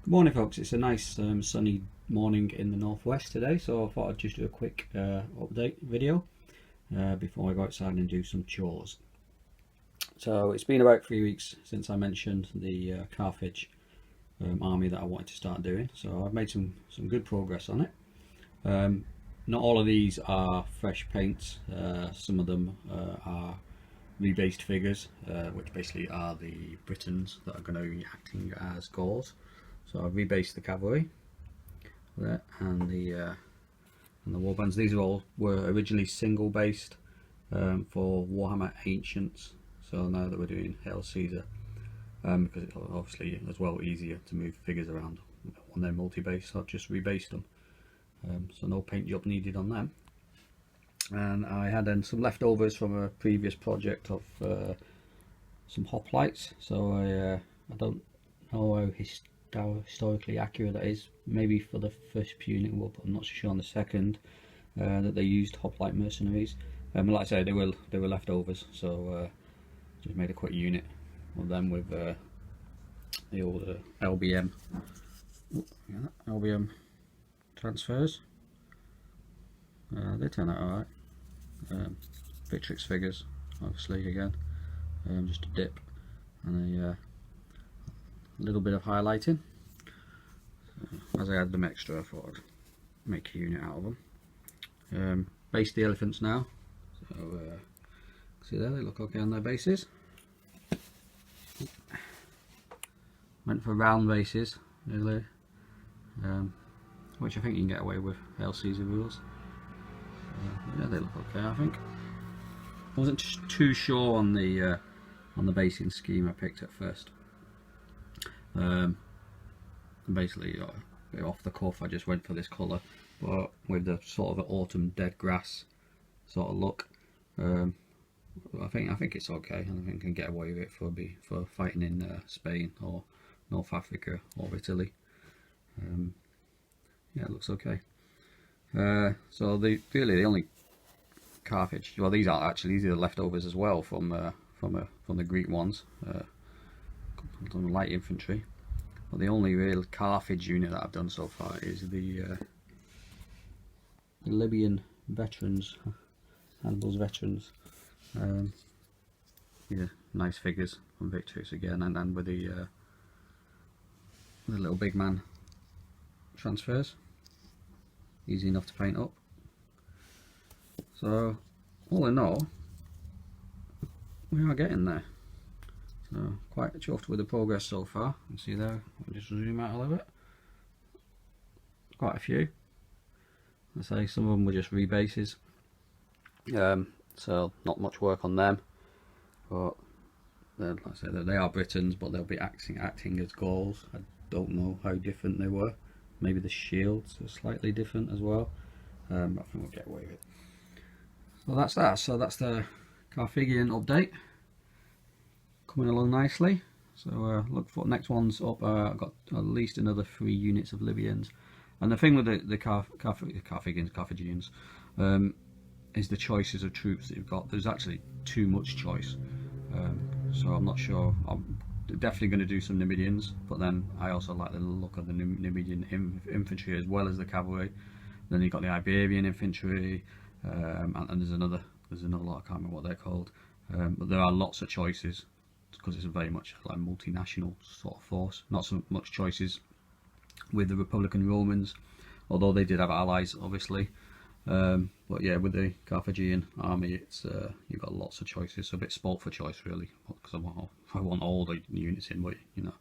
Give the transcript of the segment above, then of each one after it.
Good morning, folks. It's a nice sunny morning in the northwest today, so I thought I'd just do a quick update video before I go outside and do some chores. So it's been about 3 weeks since I mentioned the Carthage army that I wanted to start doing, so I've made some good progress on it. Not all of these are fresh paints. Some of them are rebased figures, which basically are the Britons that are going to be acting as Gauls. So I've rebased the cavalry there and the warbands. These were originally single based for Warhammer Ancients. So now that we're doing Hail Caesar, because it's obviously as well easier to move figures around when they're multi-base, I've just rebased them. So no paint job needed on them. And I had then some leftovers from a previous project of some hoplites. So I don't know how historically accurate that is. Maybe for the first unit, but I'm not so sure on the second that they used hoplite mercenaries. Like I say, they were leftovers, so just made a quick unit of them with the old LBM transfers. They turn out alright. Victrix figures, obviously, again, just a dip and a little bit of highlighting. So, as I had them extra, I thought I'd make a unit out of them. Base the elephants now, so see there, they look okay on their bases. Went for round bases, really, which I think you can get away with Hail Caesar rules. Yeah, they look okay, I think. I wasn't too sure on the basing scheme I picked at first. Basically, off the cuff, I just went for this colour, but with the sort of autumn dead grass sort of look. I think it's okay. I think I can get away with it for fighting in Spain or North Africa or Italy. Yeah, it looks okay. So the only Carthage. Well, these are the leftovers as well from the Greek ones, from the light infantry. But the only real Carthage unit that I've done so far is the Libyan veterans, Hannibal's veterans. Yeah, nice figures from Victrix again, and then with the little big man transfers. Easy enough to paint up. So all in all, we are getting there. So quite chuffed with the progress so far. You can see there, I'll just zoom out a little bit. Quite a few. I say some of them were just rebases. So not much work on them. But like I say, they are Britons, but they'll be acting as Gauls. I don't know how different they were. Maybe the shields are slightly different as well. I think we'll get away with it. So that's that. So that's the Carthaginian update. Coming along nicely. So look for next one's up. I've got at least another 3 units of Libyans. And the thing with the Carthaginians is the choices of troops that you've got. There's actually too much choice. So I'm not sure. I'm definitely going to do some Numidians, but then I also like the look of the Numidian infantry as well as the cavalry. Then you've got the Iberian infantry, and there's another lot. I can't remember what they're called, but there are lots of choices because it's a very much like multinational sort of force. Not so much choices with the Republican Romans, although they did have allies, obviously. But yeah, with the Carthaginian army, it's you've got lots of choices. So a bit sport for choice, really, because I want all the units in, but you know,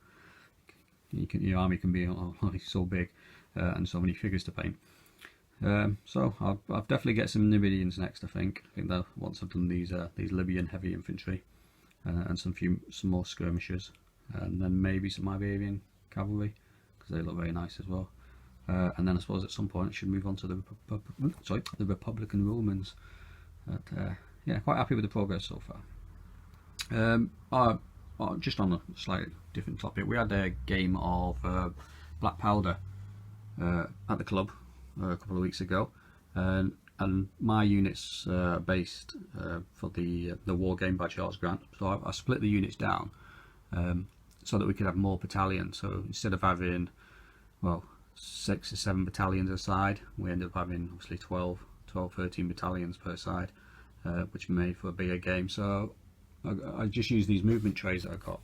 your army can be only so big and so many figures to paint. So I'll definitely get some Numidians next. I think that once I've done these Libyan heavy infantry and some more skirmishers, and then maybe some Iberian cavalry because they look very nice as well. And then I suppose at some point I should move on to the Republican Romans. But yeah, quite happy with the progress so far. Just on a slightly different topic, we had a game of Black Powder at the club a couple of weeks ago, and my units based for the war game by Charles Grant. So I split the units down so that we could have more battalions. So instead of having well, 6 or 7 battalions a side. We ended up having obviously 13 battalions per side, which made for a bigger game. So I just use these movement trays that I got,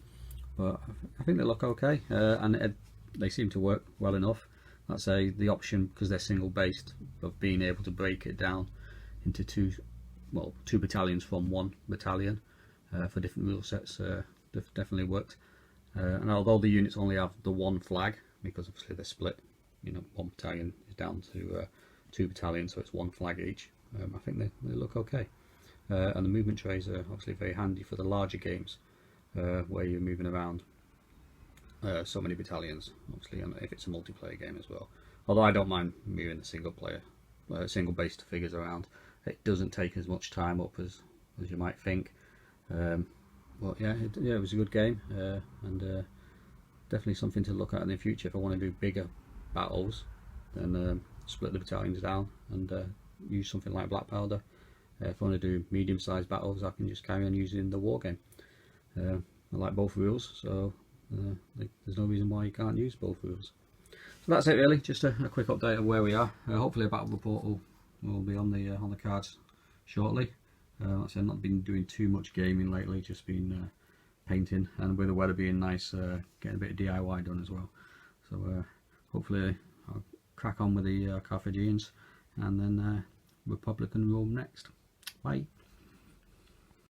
but I think they look okay, and they seem to work well enough. That's the option, because they're single based, of being able to break it down into two battalions from one battalion for different rule sets. Definitely worked. And although the units only have the one flag, because obviously they're split, you know, one battalion is down to 2 battalions, so it's one flag each. I think they look okay. And the movement trays are obviously very handy for the larger games where you're moving around so many battalions, obviously, and if it's a multiplayer game as well. Although I don't mind moving the single based figures around. It doesn't take as much time up as you might think. But yeah, it was a good game, and definitely something to look at in the future. If I want to do bigger battles, then split the battalions down and use something like black powder. If I want to do medium-sized battles, I can just carry on using the war game. I like both rules, so there's no reason why you can't use both rules. So that's it really, just a quick update of where we are. Hopefully a battle report will be on the cards shortly. Like I said, I've not been doing too much gaming lately, just been painting, and with the weather being nice, getting a bit of DIY done as well. So hopefully I'll crack on with the Carthaginians, and then Republic and Rome next. Bye.